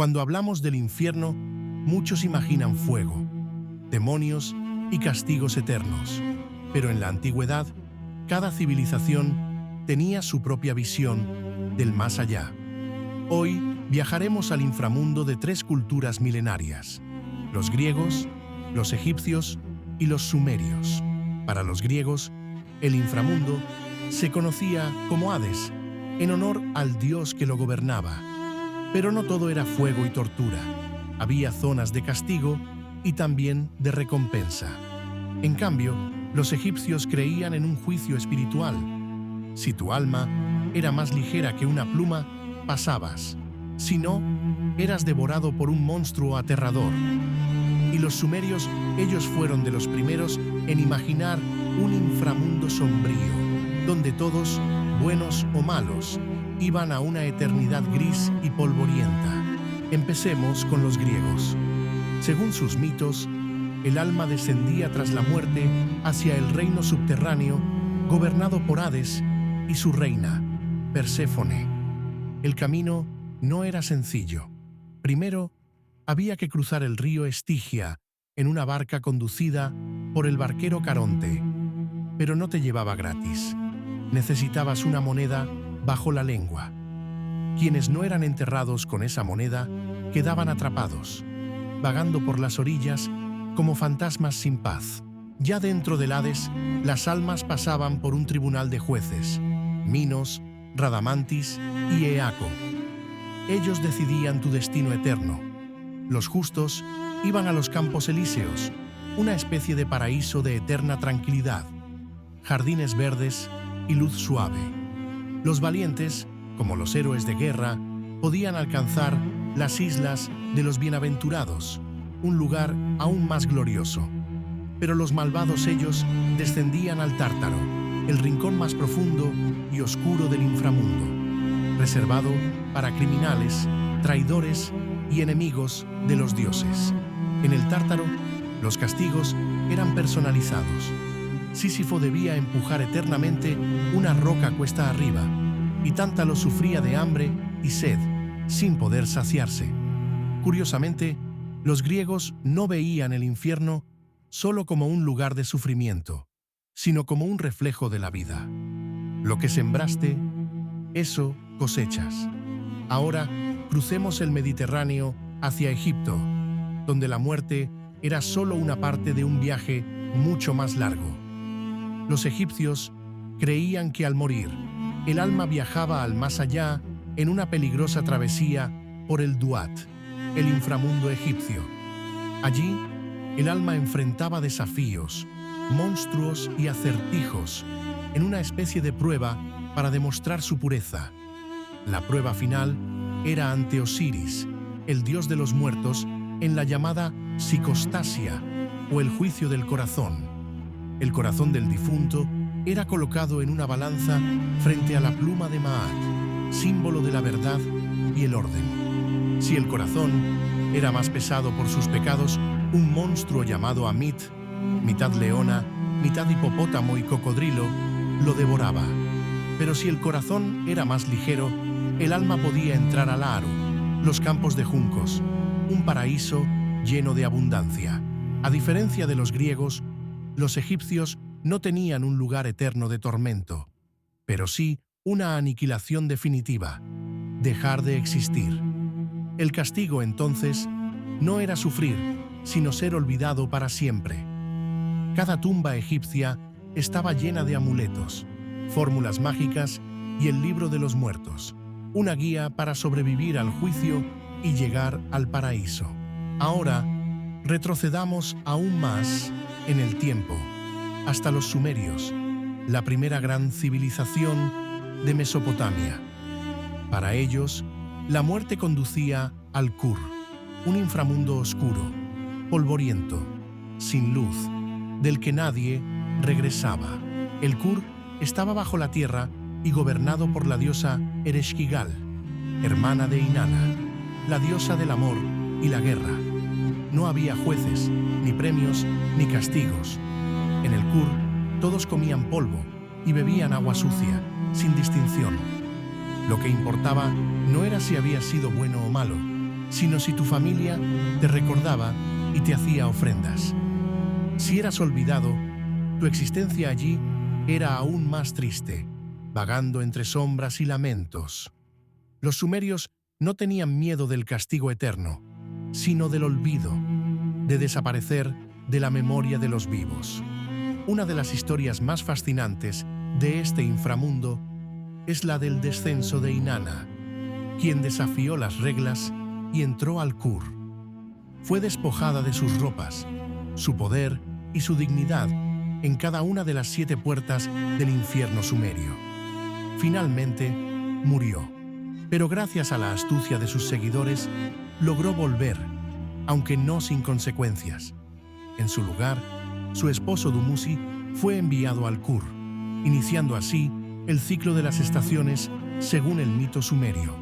Cuando hablamos del infierno, muchos imaginan fuego, demonios y castigos eternos. Pero en la antigüedad, cada civilización tenía su propia visión del más allá. Hoy viajaremos al inframundo de tres culturas milenarias: los griegos, los egipcios y los sumerios. Para los griegos, el inframundo se conocía como Hades, en honor al dios que lo gobernaba. Pero no todo era fuego y tortura. Había zonas de castigo y también de recompensa. En cambio, los egipcios creían en un juicio espiritual. Si tu alma era más ligera que una pluma, pasabas. Si no, eras devorado por un monstruo aterrador. Y los sumerios, ellos fueron de los primeros en imaginar un inframundo sombrío, donde todos, buenos o malos, iban a una eternidad gris y polvorienta. Empecemos con los griegos. Según sus mitos, el alma descendía tras la muerte hacia el reino subterráneo, gobernado por Hades y su reina, Perséfone. El camino no era sencillo. Primero, había que cruzar el río Estigia en una barca conducida por el barquero Caronte. Pero no te llevaba gratis. Necesitabas una moneda bajo la lengua. Quienes no eran enterrados con esa moneda quedaban atrapados, vagando por las orillas como fantasmas sin paz. Ya dentro del Hades, las almas pasaban por un tribunal de jueces: Minos, Radamantis y Eaco. Ellos decidían tu destino eterno. Los justos iban a los campos elíseos, una especie de paraíso de eterna tranquilidad, jardines verdes y luz suave. Los valientes, como los héroes de guerra, podían alcanzar las islas de los bienaventurados, un lugar aún más glorioso. Pero los malvados, ellos descendían al Tártaro, el rincón más profundo y oscuro del inframundo, reservado para criminales, traidores y enemigos de los dioses. En el Tártaro, los castigos eran personalizados. Sísifo debía empujar eternamente una roca cuesta arriba, y Tántalo sufría de hambre y sed, sin poder saciarse. Curiosamente, los griegos no veían el infierno solo como un lugar de sufrimiento, sino como un reflejo de la vida. Lo que sembraste, eso cosechas. Ahora, crucemos el Mediterráneo hacia Egipto, donde la muerte era solo una parte de un viaje mucho más largo. Los egipcios creían que al morir, el alma viajaba al más allá en una peligrosa travesía por el Duat, el inframundo egipcio. Allí, el alma enfrentaba desafíos, monstruos y acertijos en una especie de prueba para demostrar su pureza. La prueba final era ante Osiris, el dios de los muertos, en la llamada psicostasia o el juicio del corazón. El corazón del difunto era colocado en una balanza frente a la pluma de Maat, símbolo de la verdad y el orden. Si el corazón era más pesado por sus pecados, un monstruo llamado Amit, mitad leona, mitad hipopótamo y cocodrilo, lo devoraba. Pero si el corazón era más ligero, el alma podía entrar al Aro, los campos de juncos, un paraíso lleno de abundancia. A diferencia de los griegos, los egipcios no tenían un lugar eterno de tormento, pero sí una aniquilación definitiva, dejar de existir. El castigo, entonces, no era sufrir, sino ser olvidado para siempre. Cada tumba egipcia estaba llena de amuletos, fórmulas mágicas y el libro de los muertos, una guía para sobrevivir al juicio y llegar al paraíso. Ahora, retrocedamos aún más en el tiempo, hasta los sumerios, la primera gran civilización de Mesopotamia. Para ellos, la muerte conducía al Kur, un inframundo oscuro, polvoriento, sin luz, del que nadie regresaba. El Kur estaba bajo la tierra y gobernado por la diosa Ereshkigal, hermana de Inanna, la diosa del amor y la guerra. No había jueces, ni premios, ni castigos. En el Kur, todos comían polvo y bebían agua sucia, sin distinción. Lo que importaba no era si había sido bueno o malo, sino si tu familia te recordaba y te hacía ofrendas. Si eras olvidado, tu existencia allí era aún más triste, vagando entre sombras y lamentos. Los sumerios no tenían miedo del castigo eterno, sino del olvido, de desaparecer de la memoria de los vivos. Una de las historias más fascinantes de este inframundo es la del descenso de Inanna, quien desafió las reglas y entró al Kur. Fue despojada de sus ropas, su poder y su dignidad en cada una de las 7 puertas del infierno sumerio. Finalmente, murió, pero gracias a la astucia de sus seguidores, logró volver, aunque no sin consecuencias. En su lugar, su esposo Dumuzi fue enviado al Kur, iniciando así el ciclo de las estaciones según el mito sumerio.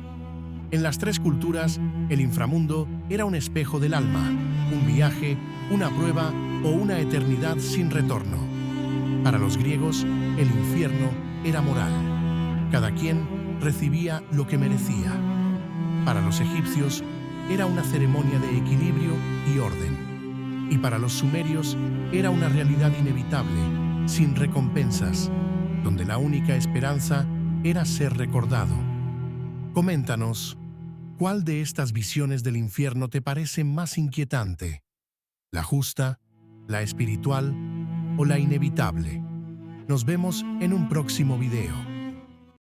En las 3 culturas, el inframundo era un espejo del alma, un viaje, una prueba o una eternidad sin retorno. Para los griegos, el infierno era moral. Cada quien recibía lo que merecía. Para los egipcios, era una ceremonia de equilibrio y orden. Y para los sumerios, era una realidad inevitable, sin recompensas, donde la única esperanza era ser recordado. Coméntanos, ¿cuál de estas visiones del infierno te parece más inquietante? ¿La justa, la espiritual o la inevitable? Nos vemos en un próximo video.